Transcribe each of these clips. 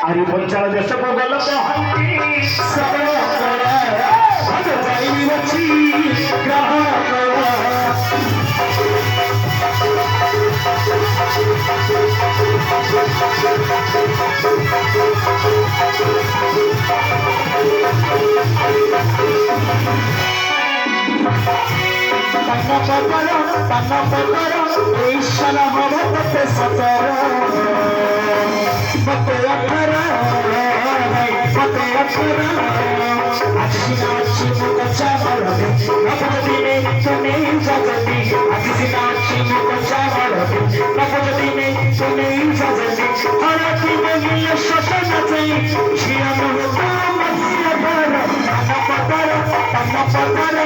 आरी पंचाल देश को गल कहती सरल ईश्वर भगवत सतर मते अखरा मते अखरा अक्षिनाक्षी मुख चावल नवदिने तुने जगती अक्षिनाक्षी मुख चावल नवदिने तुने जगती हरती मिल शतन से झिया मुख मस्य पर तम पतर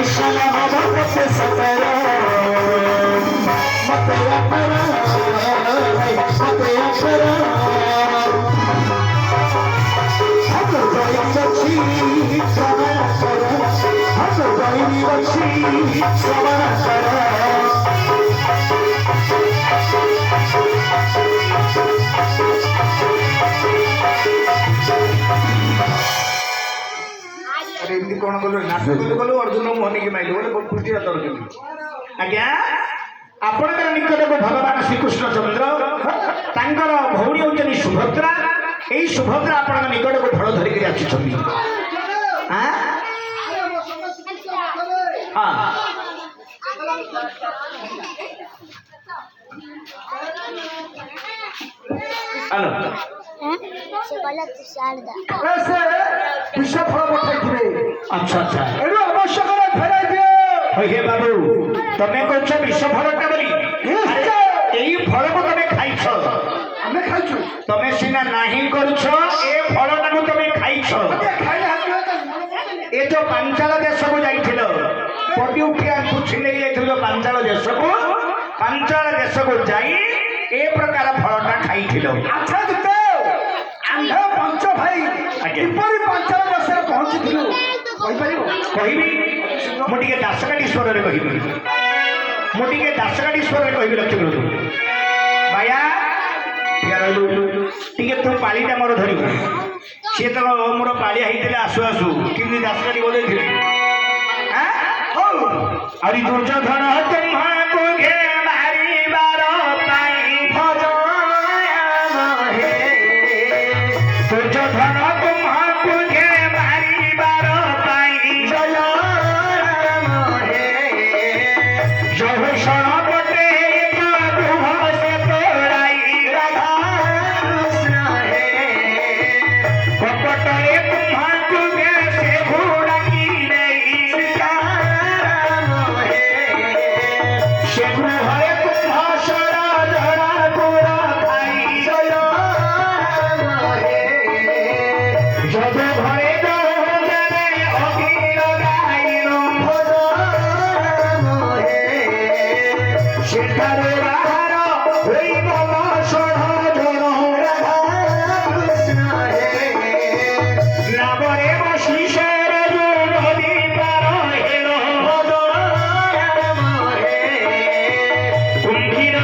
ईश्वर भगवत सतर मते अखरा मते अखरा कौन कल नाच कलु अर्जुन मोहनी की माइल बोले खुशी आज्ञा आपण निकट को भगवान श्रीकृष्ण चंद्र भौणी होती सुभद्रा यही सुभद्रा आपण निकट को ढोल धरिक आसी अच्छा अच्छा हे बाबू तमें कह विष फलटा बोली यही फल को तमें खाइछ आमे खाइछु तमें सीना नाही करूछ ए फलटा को तमें खाइछ ए जो पांचाल देश को जाइथिलो पटिउकिया कुछ नहीं जाइथिलो पांचाल देश को जाई ए प्रकार फलटा खाइथिलो अच्छा तो आंध पंच भाई किपरि पांचाल देश पहुंचिथिलो कहि परिबो कहिबी मोटिके दासकाटी स्वर रे कहिबी मोटिके दासकाटी स्वर रे कहिबी लक्ष्य करू भाया टे तू पालीटा मोर धर सी तो मोर पाली होते आसु आसु कि दासकाटी बोले अरे दुर्योधन तुम्हाको घे मारिबार पाई दुर्योधन तुम्हाको घे मारिबार पाई जहुषण पटे से तोड़ाई कपटरे तुम्हाको घे से घोड़ा की कुंभीर